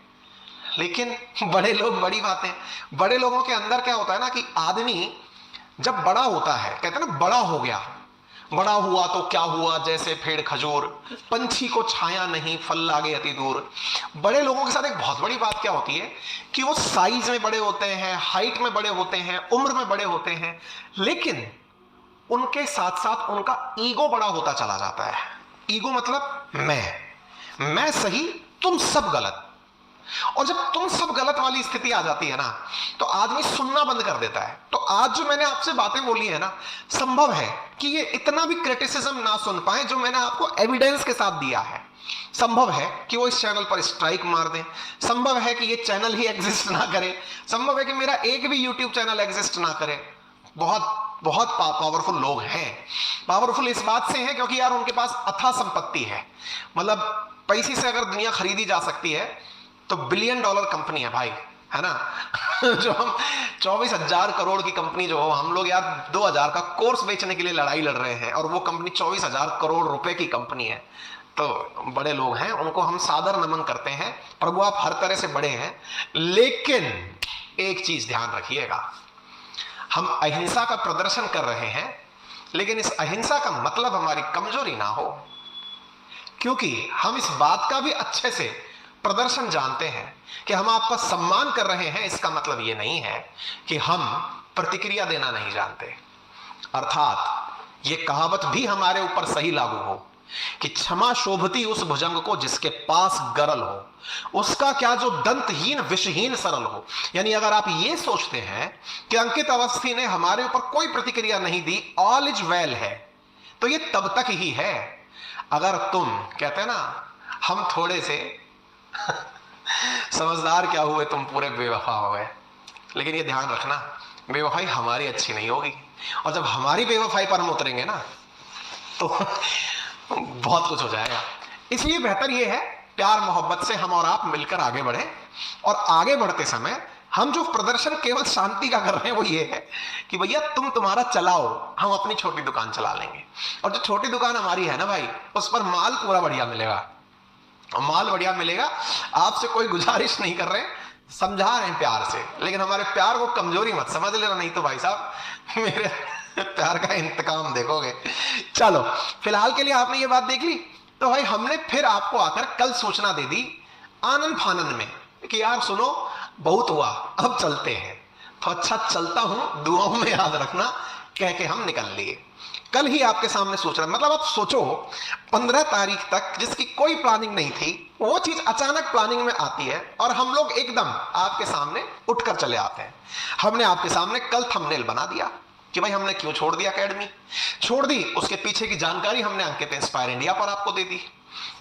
लेकिन बड़े लोग, बड़ी बातें, बड़े लोगों के अंदर क्या होता है ना कि आदमी जब बड़ा होता है, कहते हैं ना बड़ा हो गया, बड़ा हुआ तो क्या हुआ, जैसे पेड़ खजूर, पंछी को छाया नहीं, फल लागे अति दूर। बड़े लोगों के साथ एक बहुत बड़ी बात क्या होती है कि वो साइज में बड़े होते हैं, हाइट में बड़े होते हैं, उम्र में बड़े होते हैं, लेकिन उनके साथ साथ उनका ईगो बड़ा होता चला जाता है। ईगो मतलब मैं सही, तुम सब गलत। और जब तुम सब गलत वाली स्थिति आ जाती है ना, तो आदमी सुनना बंद कर देता है। तो आज जो मैंने आपसे बातें बोली है ना, संभव है कि ये इतना भी क्रिटिसिज्म ना सुन पाए जो मैंने आपको एविडेंस के साथ दिया है। संभव है कि वो इस चैनल पर स्ट्राइक मार दें, संभव है कि ये चैनल ही एग्जिस्ट ना करे, संभव है कि मेरा एक भी यूट्यूब चैनल एग्जिस्ट ना करे। बहुत बहुत पावरफुल लोग हैं। पावरफुल इस बात से हैं क्योंकि यार उनके पास अथाह संपत्ति है। मतलब पैसे से अगर दुनिया खरीदी जा सकती है तो $1 बिलियन कंपनी है भाई, है ना। जो हम 24,000 करोड़ की कंपनी जो हो, हम लोग यार 2,000 का कोर्स बेचने के लिए लड़ाई लड़ रहे हैं और वो कंपनी 24,000 करोड़ रुपए की कंपनी है। तो बड़े लोग हैं, उनको हम सादर नमन करते हैं। प्रभु आप हर तरह से बड़े हैं, लेकिन एक चीज ध्यान रखिएगा, हम अहिंसा का प्रदर्शन कर रहे हैं, लेकिन इस अहिंसा का मतलब हमारी कमजोरी ना हो, क्योंकि हम इस बात का भी अच्छे से प्रदर्शन जानते हैं कि हम आपका सम्मान कर रहे हैं। इसका मतलब यह नहीं है कि हम प्रतिक्रिया देना नहीं जानते। अर्थात यह कहावत भी हमारे ऊपर सही लागू हो कि क्षमा शोभती उस भुजंग को जिसके पास गरल हो, उसका क्या जो दंतहीन विषहीन सरल हो। यानी अगर आप ये सोचते हैं कि अंकित अवस्थी ने हमारे ऊपर कोई प्रतिक्रिया नहीं दी, ऑल इज वेल है, तो ये तब तक ही है अगर तुम कहते हैं ना हम थोड़े से समझदार क्या हुए, तुम पूरे बेवफा हो गए। लेकिन ये ध्यान रखना, बेवफाई हमारी अच्छी नहीं होगी, और जब हमारी बेवफाई पर हम उतरेंगे ना तो बहुत कुछ हो जाएगा। इसलिए बेहतर यह है प्यार मोहब्बत से हम और आप मिलकर आगे बढ़े, और आगे बढ़ते समय हम जो प्रदर्शन केवल शांति का कर रहे हैं वो ये है कि भैया तुम तुम्हारा चलाओ, हम अपनी छोटी दुकान चला लेंगे। और जो छोटी दुकान हमारी है ना भाई, उस पर माल पूरा बढ़िया मिलेगा, माल बढ़िया मिलेगा। आपसे कोई गुजारिश नहीं कर रहे, समझा रहे हैं प्यार से, लेकिन हमारे प्यार को कमजोरी मत समझ लेना, नहीं तो भाई साहब मेरे प्यार का इंतकाम देखोगे। चलो फिलहाल के लिए आपने ये बात देख ली, तो भाई हमने फिर आपको आकर कल सूचना दे दी आनंद फानंद में कि यार सुनो बहुत हुआ, अब चलते हैं। तो अच्छा चलता हूं, दुआओं में याद रखना, कह के हम निकल लिए। कल ही आपके सामने सूचना, मतलब आप सोचो 15 तारीख तक जिसकी कोई प्लानिंग नहीं थी, वो चीज अचानक प्लानिंग में आती है और हम लोग एकदम आपके सामने उठकर चले आते हैं। हमने आपके सामने कल थंबनेल बना दिया कि भाई हमने क्यों छोड़ दिया एकेडमी, छोड़ दी, उसके पीछे की जानकारी हमने अंकित इंस्पायर इंडिया पर आपको दे दी।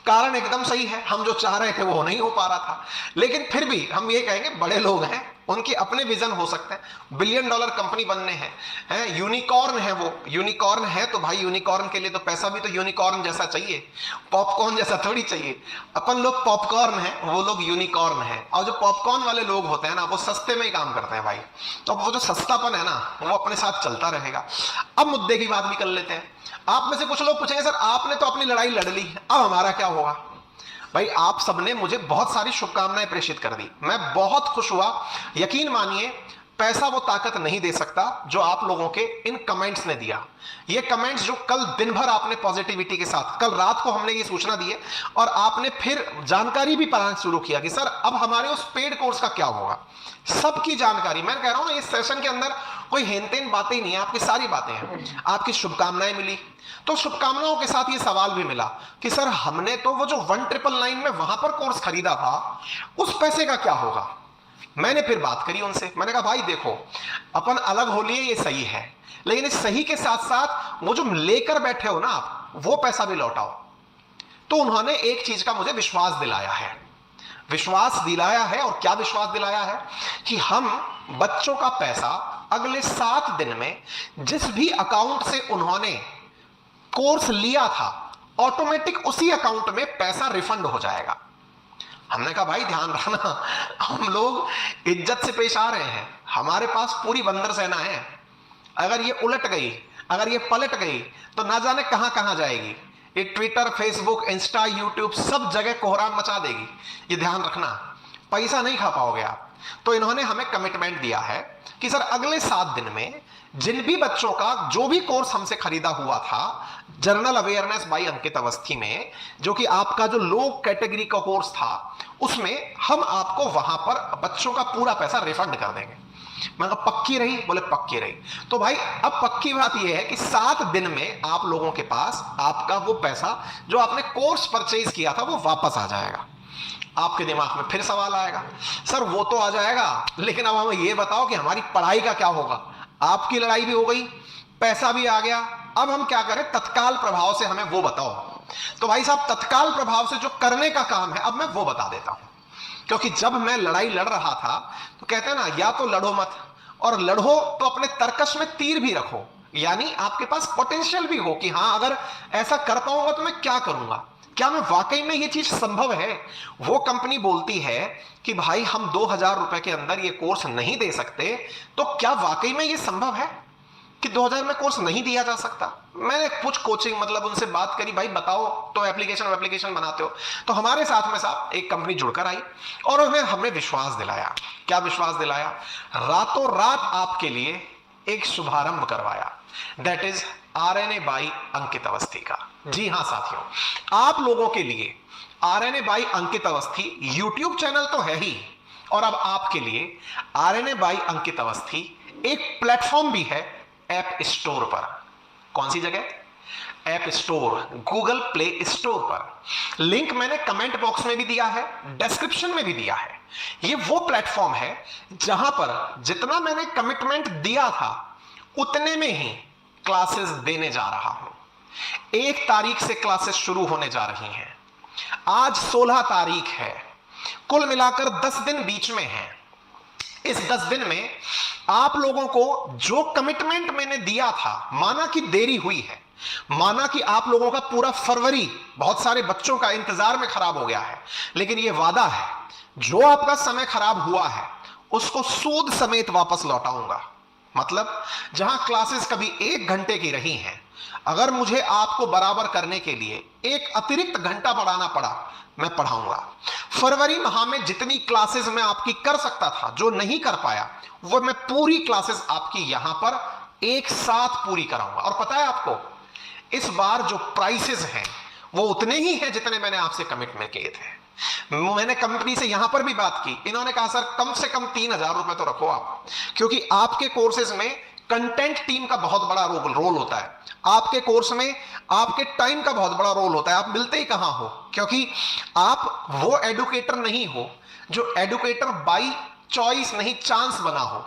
कारण एकदम सही है, हम जो चाह रहे थे वो नहीं हो पा रहा था, लेकिन फिर भी हम ये कहेंगे बड़े लोग हैं, उनके अपने विजन हो सकते हैं, $1 बिलियन कंपनी बनने हैं, यूनिकॉर्न है वो, यूनिकॉर्न है तो भाई यूनिकॉर्न के लिए तो पैसा भी तो यूनिकॉर्न जैसा चाहिए, पॉपकॉर्न जैसा थोड़ी चाहिए। अपन लोग पॉपकॉर्न है, वो लोग यूनिकॉर्न है। और जो पॉपकॉर्न वाले लोग होते हैं ना, वो सस्ते में ही काम करते हैं भाई, तो वो जो सस्तापन है ना वो अपने साथ चलता रहेगा। अब मुद्दे की बात भी कर लेते हैं। आप में से कुछ लोग पूछेंगे सर आपने तो अपनी लड़ाई लड़ ली, अब हमारा क्या होगा। भाई आप सबने मुझे बहुत सारी शुभकामनाएं प्रेषित कर दी, मैं बहुत खुश हुआ। यकीन मानिए पैसा वो ताकत नहीं दे सकता जो आप लोगों के इन कमेंट्स ने दिया। ये कमेंट्स जो कल दिन भर आपने पॉजिटिविटी के साथ, कल रात को हमने ये सूचना दी है और आपने फिर जानकारी भी पाना शुरू किया कि सर अब हमारे उस पेड कोर्स का क्या होगा। सबकी जानकारी मैं कह रहा हूं ना, इस सेशन के अंदर कोई हेनतेन बातें ही नहीं है, आपकी सारी बातें हैं। आपकी शुभकामनाएं मिली, तो शुभकामनाओं के साथ ये सवाल भी मिला कि सर हमने तो वो जो 1999 में वहां पर कोर्स खरीदा था, उस पैसे का क्या होगा। मैंने फिर बात करी उनसे, मैंने कहा भाई देखो अपन अलग हो लिए ये सही है, लेकिन इस सही के साथ साथ वो जो लेकर बैठे हो ना आप, वो पैसा भी लौटाओ। तो उन्होंने एक चीज का मुझे विश्वास दिलाया है, विश्वास दिलाया है। और क्या विश्वास दिलाया है कि हम बच्चों का पैसा अगले 7 दिन में जिस भी अकाउंट से उन्होंने कोर्स लिया था, ऑटोमेटिक उसी अकाउंट में पैसा रिफंड हो जाएगा। हमने कहा भाई ध्यान रखना, हम लोग इज्जत से पेश आ रहे हैं, हमारे पास पूरी बंदर सेना है, अगर ये उलट गई, अगर ये पलट गई तो ना जाने कहां कहां जाएगी। ये ट्विटर, फेसबुक, इंस्टा, यूट्यूब सब जगह कोहराम मचा देगी। ये ध्यान रखना, पैसा नहीं खा पाओगे आप। तो इन्होंने हमें कमिटमेंट दिया है कि सर अगले 7 दिन में जिन भी बच्चों का जो भी कोर्स हमसे खरीदा हुआ था जनरल अवेयरनेस बाय अंकित अवस्थी में, जो कि आपका जो लो कैटेगरी का कोर्स था, उसमें हम आपको वहां पर बच्चों का पूरा पैसा रिफंड कर देंगे। मैंने कहा पक्की रही, बोले पक्की रही। तो भाई अब पक्की बात यह है कि 7 दिन में आप लोगों के पास आपका वो पैसा जो आपने कोर्स परचेज किया था वो वापस आ जाएगा। आपके दिमाग में फिर सवाल आएगा, सर वो तो आ जाएगा, लेकिन अब हमें ये बताओ कि हमारी पढ़ाई का क्या होगा। आपकी लड़ाई भी हो गई, पैसा भी आ गया, अब हम क्या करें, तत्काल प्रभाव से हमें वो बताओ। तो भाई साहब तत्काल प्रभाव से जो करने का काम है अब मैं वो बता देता हूं, क्योंकि जब मैं लड़ाई लड़ रहा था तो कहते हैं ना, या तो लड़ो मत, और लड़ो तो अपने तर्कश में तीर भी रखो, यानी आपके पास पोटेंशियल भी हो कि हां अगर ऐसा कर पाऊंगा तो मैं क्या करूंगा, क्या मैं वाकई में ये चीज संभव है। वो कंपनी बोलती है कि भाई हम 2000 रुपए के अंदर ये कोर्स नहीं दे सकते, तो क्या वाकई में ये संभव है कि 2000 में कोर्स नहीं दिया जा सकता। मैंने कुछ कोचिंग मतलब उनसे बात करी, भाई बताओ तो एप्लीकेशन बनाते हो, तो हमारे साथ में साहब एक कंपनी जुड़कर आई और उन्हें हमने विश्वास दिलाया। क्या विश्वास दिलाया? रातों रात आपके लिए एक शुभारंभ करवाया, दैट इज आरएनए बाई अंकित अवस्थी का। जी हां साथियों, आप लोगों के लिए RNA by Ankit Awasthi YouTube channel तो है ही, और अब आपके लिए आरएनए बाई अंकित अवस्थी एक प्लेटफॉर्म भी है ऐप स्टोर पर। कौन सी जगह? App store, Google play store पर। लिंक मैंने कमेंट बॉक्स में भी दिया है, डिस्क्रिप्शन में भी दिया है। ये वो प्लेटफॉर्म है जहां पर जितना मैंने कमिटमेंट दिया था उतने में ही क्लासेस देने जा रहा हूं। 1 तारीख से क्लासेस शुरू होने जा रही हैं, आज 16 तारीख है, कुल मिलाकर 10 दिन बीच में है। इस 10 दिन में आप लोगों को जो कमिटमेंट मैंने दिया था, माना कि देरी हुई है, माना कि आप लोगों का पूरा फरवरी बहुत सारे बच्चों का इंतजार में खराब हो गया है, लेकिन यह वादा है जो आपका समय खराब हुआ है उसको सूद समेत वापस लौटाऊंगा। मतलब जहां क्लासेस कभी 1 घंटे की रही हैं, अगर मुझे आपको बराबर करने के लिए 1 अतिरिक्त घंटा पढ़ाना पड़ा, मैं पढ़ाऊंगा। फरवरी माह में जितनी क्लासेस मैं आपकी कर सकता था, जो नहीं कर पाया, वो मैं पूरी क्लासेस आपकी यहां पर एक साथ पूरी कराऊंगा। और पता है आपको, इस बार जो प्राइसेस हैं वो उतने ही हैं जितने मैंने आपसे कमिटमेंट किए थे। मैंने कंपनी से यहां पर भी बात की, इन्होंने कहा सर कम से कम 3000 रुपए तो रखो आप, क्योंकि आपके कोर्सेज में कंटेंट टीम का बहुत बड़ा रोल होता है, आपके कोर्स में आपके टाइम का बहुत बड़ा रोल होता है। आप मिलते ही कहां हो, क्योंकि आप वो एडुकेटर नहीं हो जो एडुकेटर बाई चॉइस नहीं चांस बना हो,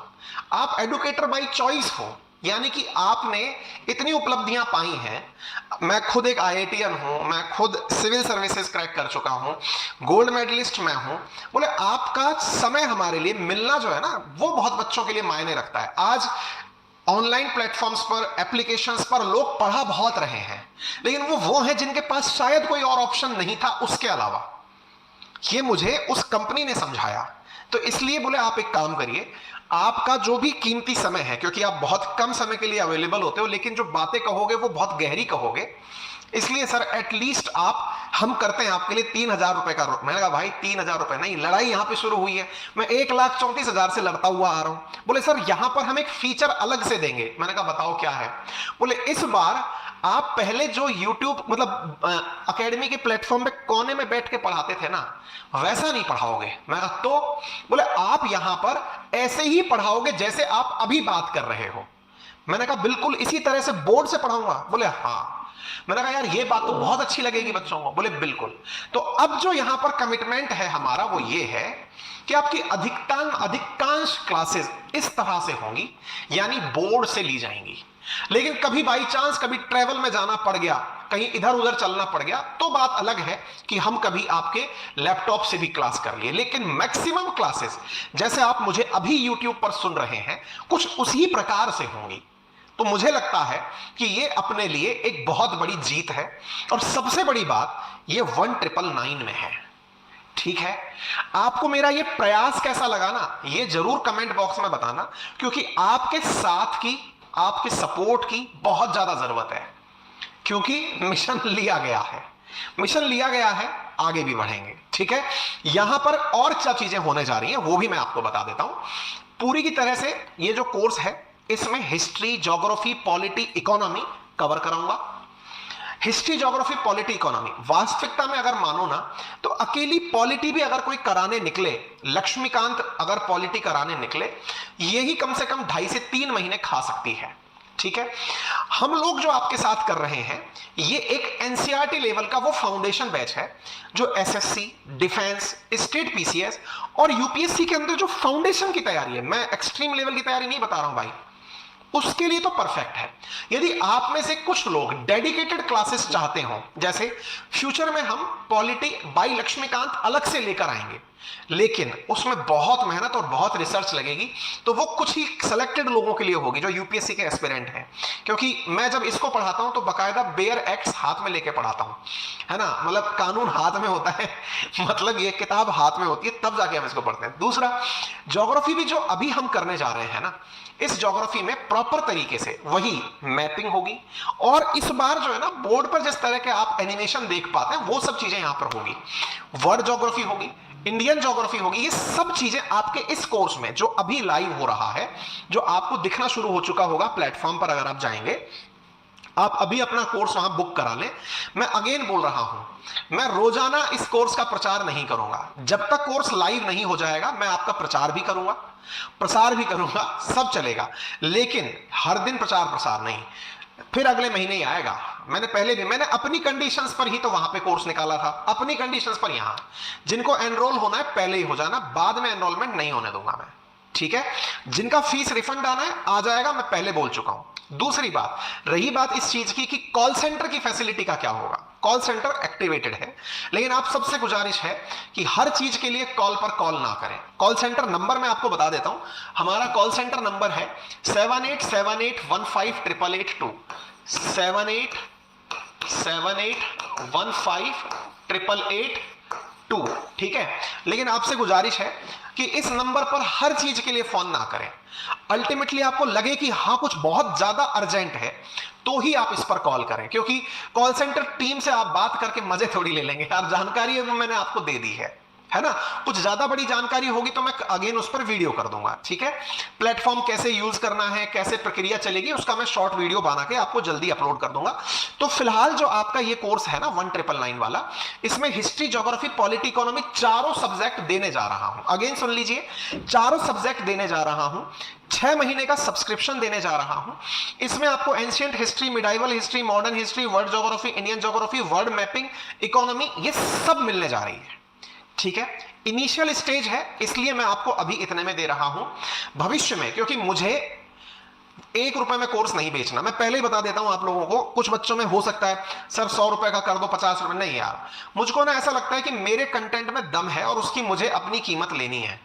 आप एडुकेटर बाई चॉइस हो, यानी कि आपने इतनी उपलब्धियां पाई हैं। मैं खुद एक आईआईटीएन हूं, मैं खुद सिविल सर्विसेज क्रैक कर चुका हूं, गोल्ड मेडलिस्ट मैं हूं। बोले आपका समय हमारे लिए मिलना जो है ना, वो बहुत बच्चों के लिए मायने रखता है। आज ऑनलाइन प्लेटफॉर्म्स पर, एप्लीकेशंस पर लोग पढ़ा बहुत रहे हैं, लेकिन वो हैं जिनके पास शायद कोई और ऑप्शन नहीं था उसके अलावा। ये मुझे उस कंपनी ने समझाया, तो इसलिए बोले आप एक काम करिए, आपका जो भी कीमती समय है, क्योंकि आप बहुत कम समय के लिए अवेलेबल होते हो, लेकिन जो बातें कहोगे वो बहुत गहरी कहोगे, इसलिए सर एटलीस्ट हम करते हैं आपके लिए 3000 रुपए का। मैंने कहा भाई 3000 रुपए नहीं, लड़ाई यहां पे शुरू हुई है, मैं 1,34,000 से लड़ता हुआ आ रहा हूं। बोले सर यहां पर हम एक फीचर अलग से देंगे। मैंने कहा बताओ क्या है। बोले इस बार आप पहले जो YouTube मतलब एकेडमी के प्लेटफॉर्म पे कोने में बैठ के पढ़ाते थे ना, वैसा नहीं पढ़ाओगे। मैं कहा तो? बोले आप यहां पर ऐसे ही पढ़ाओगे जैसे आप अभी बात कर रहे हो। मैंने कहा बिल्कुल इसी तरह से बोर्ड से पढ़ाऊंगा। बोले हाँ। मैंने कहा यार ये बात तो बहुत अच्छी लगेगी बच्चों को। बोले बिल्कुल। तो अब जो यहां पर कमिटमेंट है हमारा वो ये है कि आपकी अधिकांश क्लासेस इस तरह से होंगी, यानी बोर्ड से ली जाएंगी। लेकिन कभी बाई चांस कभी ट्रेवल में जाना पड़ गया, कहीं इधर उधर चलना पड़ गया, तो बात अलग है कि हम कभी आपके लैपटॉप से भी क्लास कर लिए। लेकिन मैक्सिमम क्लासेस जैसे आप मुझे अभी YouTube पर सुन रहे हैं, कुछ उसी प्रकार से होंगी। तो मुझे लगता है कि ये अपने लिए एक बहुत बड़ी जीत है। और सबसे बड़ी बात, ये 1999 में है। ठीक है, आपको मेरा ये प्रयास कैसा लगा ना, ये जरूर कमेंट बॉक्स में बताना, क्योंकि आपके साथ की, आपके सपोर्ट की बहुत ज्यादा जरूरत है। क्योंकि मिशन लिया गया है, मिशन लिया गया है, आगे भी बढ़ेंगे। ठीक है, यहां पर और क्या चीजें होने जा रही हैं वो भी मैं आपको बता देता हूं। पूरी की तरह से ये जो कोर्स है इसमें history, geography, polity, economy cover कराऊंगा। हिस्ट्री, ज्योग्राफी, पॉलिटी, इकोनॉमी, वास्तविकता में अगर मानो ना तो अकेली पॉलिटी भी अगर कोई कराने निकले, लक्ष्मीकांत अगर पॉलिटी कराने निकले, यही कम से कम 2.5 से 3 महीने खा सकती है। ठीक है, हम लोग जो आपके साथ कर रहे हैं ये एक एनसीईआरटी लेवल का वो फाउंडेशन बैच है जो एसएससी, डिफेंस, स्टेट पीसीएस और यूपीएससी के अंदर जो फाउंडेशन की तैयारी है। मैं एक्सट्रीम लेवल की तैयारी नहीं बता रहा हूं भाई, उसके लिए तो परफेक्ट है। यदि आप में से कुछ लोग डेडिकेटेड क्लासेस चाहते हो, जैसे फ्यूचर में हम पॉलिटी बाई लक्ष्मीकांत अलग से लेकर आएंगे, लेकिन उसमें बहुत मेहनत और बहुत रिसर्च लगेगी, तो वो कुछ ही सिलेक्टेड लोगों के लिए होगी जो यूपीएससी के एस्पिरेंट हैं। क्योंकि मैं जब इसको पढ़ाता हूं तो बाकायदा बेयर एक्ट्स हाथ में लेके पढ़ाता हूं, है ना, मतलब कानून हाथ में होता है मतलब ये किताब हाथ में होती है, तब जाके हम इसको पढ़ते हैं। दूसरा, ज्योग्राफी भी जो अभी हम करने जा रहे हैं ना, इस ज्योग्राफी में प्रॉपर तरीके से वही मैपिंग होगी, और इस बार जो है ना बोर्ड पर जिस तरह के आप एनिमेशन देख पाते हैं वो सब चीजें यहां पर होगी। वर्ल्ड ज्योग्राफी होगी, इंडियन ज्योग्राफी होगी, ये सब चीजें आपके इस कोर्स में जो अभी लाइव हो रहा है, जो आपको दिखना शुरू हो चुका होगा प्लेटफॉर्म पर, अगर आप जाएंगे, आप अभी अपना कोर्स वहां बुक करा लें। मैं अगेन बोल रहा हूं, मैं रोजाना इस कोर्स का प्रचार नहीं करूंगा। जब तक कोर्स लाइव नहीं हो जाएगा मैं आपका प्रचार भी करूंगा, प्रसार भी करूंगा, सब चलेगा, लेकिन हर दिन प्रचार प्रसार नहीं। फिर अगले महीने ही आएगा। मैंने अपनी कंडीशंस पर ही तो वहां पे कोर्स निकाला था, अपनी कंडीशंस पर। यहां जिनको एनरोल होना है पहले ही हो जाना, बाद में एनरोलमेंट नहीं होने दूंगा मैं, ठीक है। जिनका फीस रिफंड आना है आ जाएगा, मैं पहले बोल चुका हूं। दूसरी बात, रही बात इस चीज की कि कॉल सेंटर की फैसिलिटी का क्या होगा। कॉल सेंटर एक्टिवेटेड है, लेकिन आप सबसे गुजारिश है कि हर चीज के लिए कॉल पर कॉल ना करें। कॉल सेंटर नंबर मैं आपको बता देता हूं, हमारा कॉल सेंटर नंबर है 7878158882, 7878158882, ठीक है। लेकिन आपसे गुजारिश है कि इस नंबर पर हर चीज के लिए फोन ना करें। अल्टीमेटली आपको लगे कि हाँ कुछ बहुत ज्यादा अर्जेंट है तो ही आप इस पर कॉल करें, क्योंकि कॉल सेंटर टीम से आप बात करके मजे थोड़ी ले लेंगे यार, जानकारी मैंने आपको दे दी है ना। कुछ ज्यादा बड़ी जानकारी होगी तो मैं अगेन उस पर वीडियो कर दूंगा, ठीक है। प्लेटफॉर्म कैसे यूज करना है, कैसे प्रक्रिया चलेगी, उसका मैं शॉर्ट वीडियो बना के आपको जल्दी अपलोड कर दूंगा। तो फिलहाल जो आपका ये कोर्स है ना 1999 वाला, इसमें हिस्ट्री, ज्योग्राफी, पॉलिटी, इकोनॉमी चारों सब्जेक्ट देने जा रहा हूं। अगेन सुन लीजिए, चारों सब्जेक्ट देने जा रहा हूं, 6 महीने का सब्सक्रिप्शन देने जा रहा हूं। इसमें आपको ancient history, medieval history, modern history, world geography, Indian geography, world mapping, economy, ये सब मिलने जा रही है, ठीक है। इनिशियल स्टेज है, इसलिए मैं आपको अभी इतने में दे रहा हूं। भविष्य में, क्योंकि मुझे ₹1 में कोर्स नहीं बेचना, मैं पहले ही बता देता हूं आप लोगों को। कुछ बच्चों में हो सकता है सर ₹100 का कर दो, ₹50, नहीं यार, मुझको ना ऐसा लगता है कि मेरे कंटेंट में दम है और उसकी मुझे अपनी कीमत लेनी है।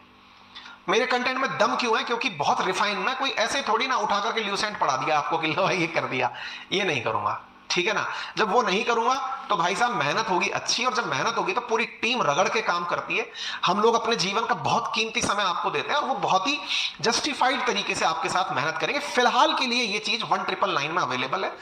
मेरे कंटेंट में दम क्यों है? क्योंकि बहुत रिफाइन, मैं कोई ऐसे थोड़ी ना उठा करके ल्यूसेंट पढ़ा दिया आपको कि लो ये कर दिया, ये नहीं करूंगा, ठीक है ना। जब वो नहीं करूंगा तो भाई साहब मेहनत होगी अच्छी, और जब मेहनत होगी तो पूरी टीम रगड़ के काम करती है। हम लोग अपने जीवन का बहुत कीमती समय आपको देते हैं और वो बहुत ही जस्टिफाइड तरीके से आपके साथ मेहनत करेंगे। फिलहाल के लिए ये चीज 1999 में अवेलेबल है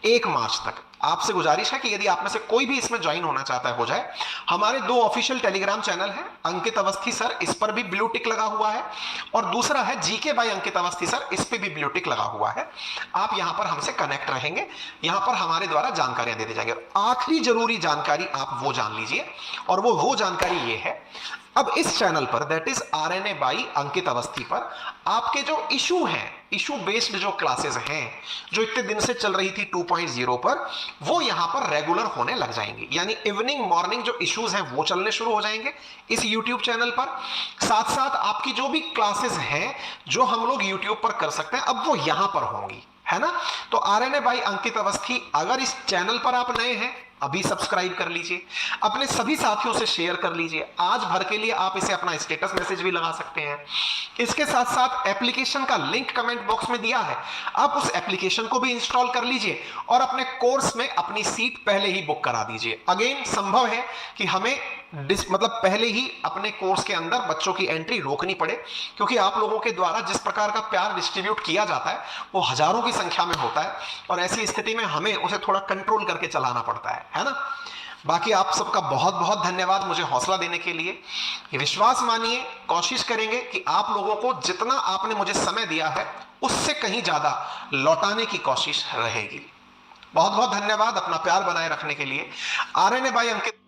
1 मार्च तक। आपसे गुजारिश है कि यदि आप में से कोई भी इसमें ज्वाइन होना चाहता है हो जाए। हमारे 2 ऑफिशियल टेलीग्राम चैनल हैं, अंकित अवस्थी सर, इस पर भी ब्लू टिक लगा हुआ है, और दूसरा है GK by Ankit Awasthi sir, इस पे भी ब्लू टिक लगा हुआ है। आप यहां पर हमसे कनेक्ट रहेंगे, यहां पर हमारे द्वारा जानकारियां दे दी जाएंगी। आखिरी जरूरी जानकारी आप वो जान लीजिए, और वो जानकारी ये है, अब इस चैनल पर, दैट इज आरएनए बाई अंकित अवस्थी पर, आपके जो इशू हैं, इशू बेस्ड जो क्लासेस हैं जो इतने दिन से चल रही थी 2.0 पर, वो यहां पर रेगुलर होने लग जाएंगे। यानी इवनिंग मॉर्निंग जो इश्यूज हैं वो चलने शुरू हो जाएंगे इस यूट्यूब चैनल पर। साथ साथ आपकी जो भी क्लासेस हैं जो हम लोग यूट्यूब पर कर सकते हैं, अब वो यहां पर होंगी, है ना। तो आरएनए बाई अंकित अवस्थी, अगर इस चैनल पर आप नए हैं अभी सब्सक्राइब कर लीजिए, अपने सभी साथियों से शेयर कर लीजिए। आज भर के लिए आप इसे अपना स्टेटस मैसेज भी लगा सकते हैं। इसके साथ साथ एप्लीकेशन का लिंक कमेंट बॉक्स में दिया है, आप उस एप्लीकेशन को भी इंस्टॉल कर लीजिए और अपने कोर्स में अपनी सीट पहले ही बुक करा दीजिए। अगेन संभव है कि हमें मतलब पहले ही अपने कोर्स के अंदर बच्चों की एंट्री रोकनी पड़े, क्योंकि आप लोगों के द्वारा जिस प्रकार का प्यार डिस्ट्रीब्यूट किया जाता है वो हजारों की संख्या में होता है, और ऐसी स्थिति में हमें उसे थोड़ा कंट्रोल करके चलाना पड़ता है ना। बाकी आप सबका बहुत बहुत धन्यवाद मुझे हौसला देने के लिए। विश्वास मानिए, कोशिश करेंगे कि आप लोगों को जितना आपने मुझे समय दिया है उससे कहीं ज्यादा लौटाने की कोशिश रहेगी। बहुत बहुत धन्यवाद अपना प्यार बनाए रखने के लिए। आरएनए बाय अंकित।